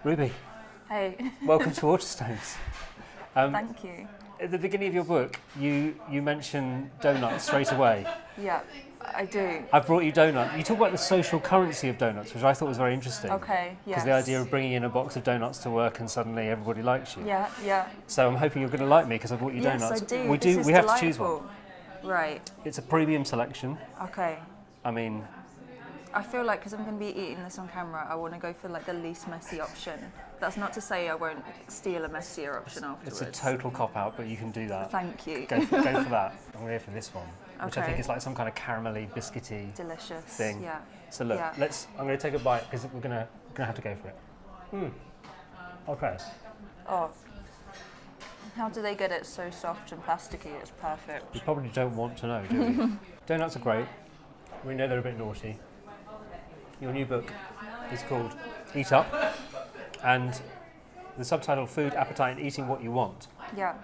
Ruby, Hey. welcome to Waterstones. Thank you. At the beginning of your book, you mention doughnuts straight away. Yeah, I do. I brought you doughnut. You talk about the social currency of doughnuts, which I thought was very interesting. Okay, yes. Because the idea of bringing in a box of doughnuts to work and suddenly everybody likes you. Yeah, yeah. So I'm hoping you're going to like me because I brought you Yes, doughnuts. I do. We have to choose one. Right. It's a premium selection. Okay. I mean, I feel like because I'm going to be eating this on camera, I want to go for like the least messy option. That's not to say I won't steal a messier option afterwards. it's a total cop-out, but you can do that. Thank you. Go for that. I'm going to go for this one, which I Okay. think is like some kind of caramelly, biscuity Delicious. thing. Yeah. So look, Yeah. I'm going to take a bite because we're going to have to go for it. Okay. Oh. How do they get it so soft and plasticky? It's perfect. You probably don't want to know, do you? Donuts are great. We know they're a bit naughty. Your new book is called Eat Up, and the subtitle Food, Appetite and Eating What You Want. Yeah.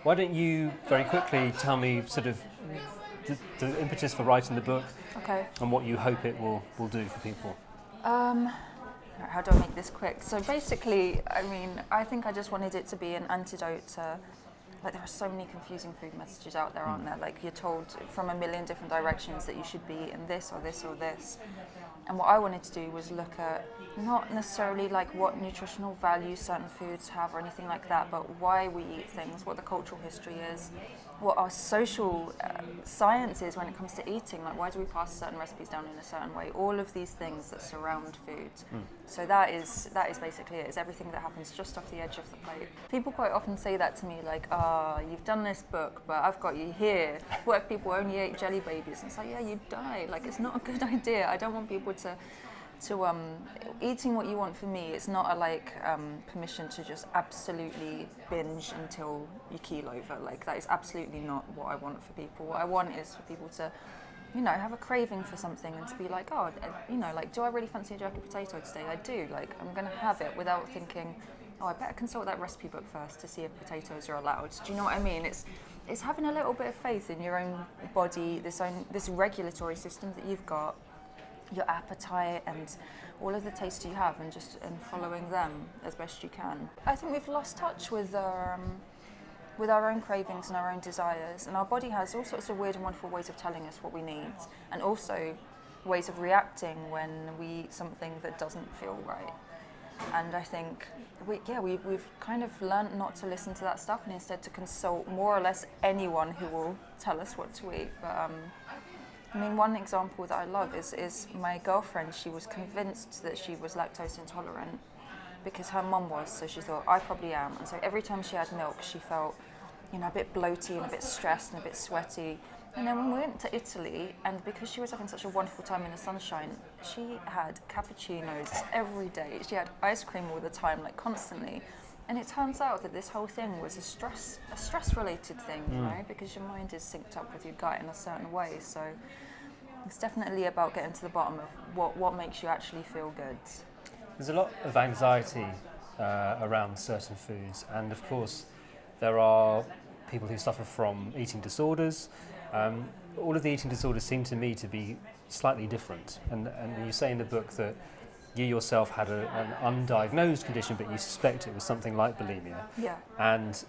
Why don't you very quickly tell me sort of the impetus for writing the book Okay. and what you hope it will do for people? How do I make this quick? So basically, I mean, I think I just wanted it to be an antidote to, like, there are so many confusing food messages out there, aren't there? Like, you're told from a million different directions that you should be eating this or this or this. And what I wanted to do was look at not necessarily like what nutritional value certain foods have or anything like that, but why we eat things, what the cultural history is, what our social science is when it comes to eating, like why do we pass certain recipes down in a certain way, all of these things that surround food. So that is basically it. It's everything that happens just off the edge of the plate. People quite often say that to me, like, you've done this book, but I've got you here. What if people only ate jelly babies? And it's like, yeah, you'd die. Like, it's not a good idea. I don't want people to eating what you want. For me, it's not a permission to just absolutely binge until you keel over. Like, that is absolutely not what I want for people. What I want is for people to, have a craving for something and to be like, do I really fancy a jerky potato today? I do. Like, I'm going to have it without thinking, I better consult that recipe book first to see if potatoes are allowed. Do you know what I mean? It's having a little bit of faith in your own body, this regulatory system that you've got, your appetite and all of the tastes you have, and following them as best you can. I think we've lost touch with our own cravings and our own desires, and our body has all sorts of weird and wonderful ways of telling us what we need, and also ways of reacting when we eat something that doesn't feel right. And I think we've kind of learned not to listen to that stuff and instead to consult more or less anyone who will tell us what to eat. But one example that I love is my girlfriend. She was convinced that she was lactose intolerant because her mum was, so she thought, I probably am. And so every time she had milk, she felt, a bit bloaty and a bit stressed and a bit sweaty. And then when we went to Italy, and because she was having such a wonderful time in the sunshine, she had cappuccinos every day. She had ice cream all the time, like constantly. And it turns out that this whole thing was a stress-related thing, because your mind is synced up with your gut in a certain way. So it's definitely about getting to the bottom of what makes you actually feel good. There's a lot of anxiety around certain foods, and of course there are people who suffer from eating disorders. All of the eating disorders seem to me to be slightly different, and you say in the book that you yourself had an undiagnosed condition, but you suspect it was something like bulimia. Yeah. And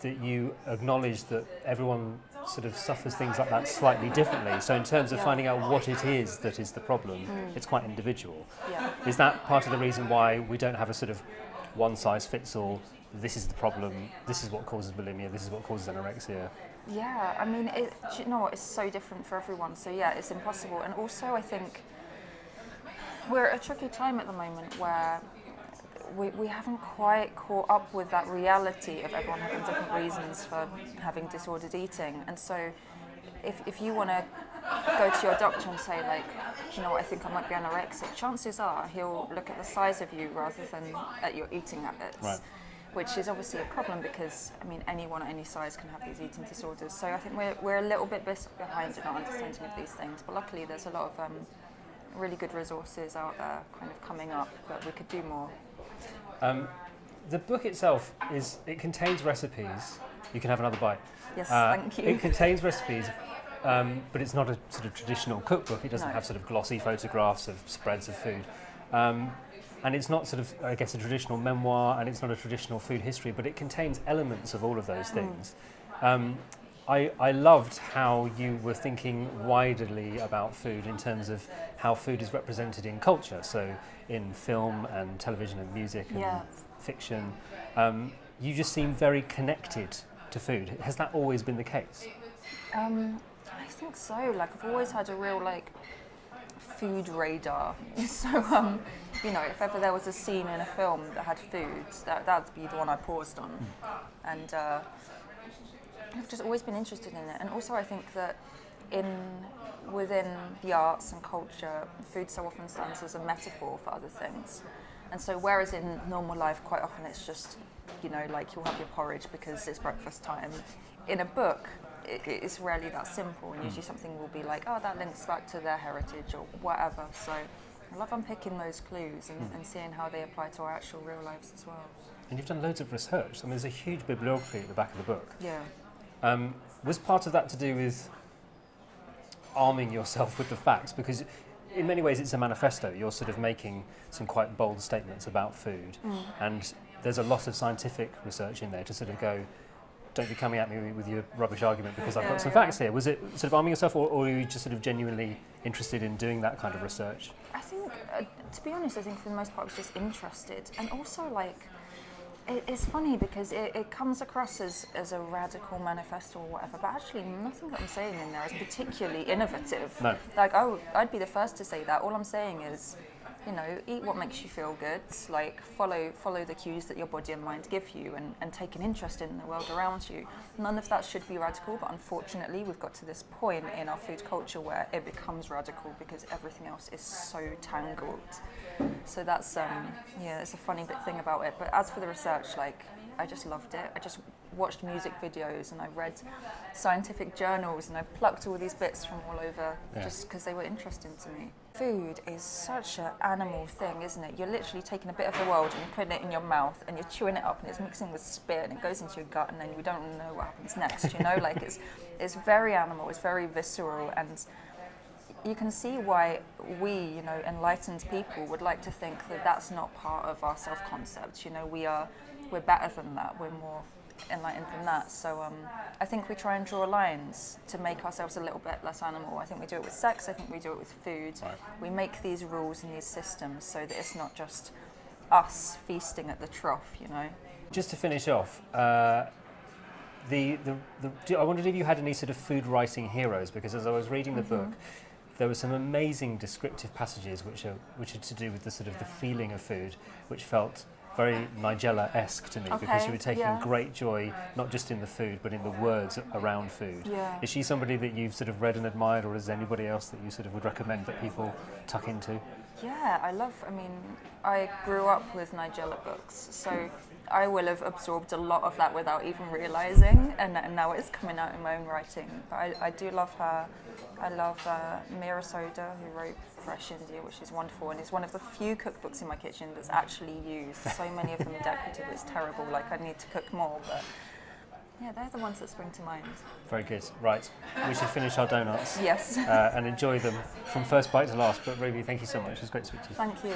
that you acknowledge that everyone sort of suffers things like that slightly differently. So in terms of finding out what it is that is the problem, it's quite individual. Yeah. Is that part of the reason why we don't have a sort of one-size-fits-all, this is the problem, this is what causes bulimia, this is what causes anorexia? Yeah, it's so different for everyone. So yeah, it's impossible. And also I think we're at a tricky time at the moment where we haven't quite caught up with that reality of everyone having different reasons for having disordered eating. And so if you want to go to your doctor and say, like, I think I might be anorexic, chances are he'll look at the size of you rather than at your eating habits. Right. Which is obviously a problem because, anyone at any size can have these eating disorders. So I think we're a little bit behind in our understanding of these things. But luckily there's a lot of really good resources out there kind of coming up, but we could do more. The book itself it contains recipes. You can have another bite. Yes, thank you. It contains recipes, but it's not a sort of traditional cookbook. It doesn't have sort of glossy photographs of spreads of food. and it's not sort of, I guess, a traditional memoir, and it's not a traditional food history, but it contains elements of all of those things. I loved how you were thinking widely about food in terms of how food is represented in culture, so in film and television and music and fiction. You just seem very connected to food. Has that always been the case? I think so. Like, I've always had a real food radar. So you know, if ever there was a scene in a film that had food, that'd be the one I paused on. And I've just always been interested in it. And also I think that within the arts and culture, food so often stands as a metaphor for other things. And so whereas in normal life quite often it's just, you know, like you'll have your porridge because it's breakfast time, in a book it's rarely that simple, and usually something will be like, oh, that links back to their heritage or whatever. So I love unpicking those clues and seeing how they apply to our actual real lives as well. And you've done loads of research. I mean, there's a huge bibliography at the back of the book. Yeah. Was part of that to do with arming yourself with the facts? Because in many ways it's a manifesto. You're sort of making some quite bold statements about food, and there's a lot of scientific research in there to sort of go, don't be coming at me with your rubbish argument because I've got some facts here. Was it sort of arming yourself, or were you just sort of genuinely interested in doing that kind of research? I think, to be honest, I think for the most part I was just interested, and also it's funny because it comes across as a radical manifesto or whatever, but actually nothing that I'm saying in there is particularly innovative. No. Like, I'd be the first to say that. All I'm saying is, you know, eat what makes you feel good, like follow the cues that your body and mind give you, and take an interest in the world around you. None of that should be radical, but unfortunately we've got to this point in our food culture where it becomes radical because everything else is so tangled. So that's it's a funny bit thing about it. But as for the research, I just loved it. I just watched music videos and I read scientific journals, and I plucked all these bits from all over just because they were interesting to me. Food is such an animal thing, isn't it? You're literally taking a bit of the world and you're putting it in your mouth and you're chewing it up, and it's mixing with spit and it goes into your gut, and then you don't know what happens next, you know? Like, it's very animal, it's very visceral, and you can see why we, you know, enlightened people would like to think that that's not part of our self-concept. You know, we're better than that, we're more enlightened than that. So I think we try and draw lines to make ourselves a little bit less animal. I think we do it with sex, I think we do it with food. Right. We make these rules and these systems so that it's not just us feasting at the trough, you know. Just to finish off, I wondered if you had any sort of food writing heroes, because as I was reading the book, there were some amazing descriptive passages which are to do with the sort of the feeling of food, which felt very Nigella-esque to me, because you were taking great joy not just in the food but in the words around food. Yeah. Is she somebody that you've sort of read and admired, or is there anybody else that you sort of would recommend that people tuck into? Yeah, I grew up with Nigella books, so I will have absorbed a lot of that without even realising, and now it's coming out in my own writing. But I do love her. I love Meera Soda, who wrote Fresh India, which is wonderful, and it's one of the few cookbooks in my kitchen that's actually used. So many of them are decorative, it's terrible, like I need to cook more, but yeah, they're the ones that spring to mind. Very good. Right, we should finish our donuts. Yes. And enjoy them from first bite to last, but Ruby, thank you so much. It was great to speak to you. Thank you.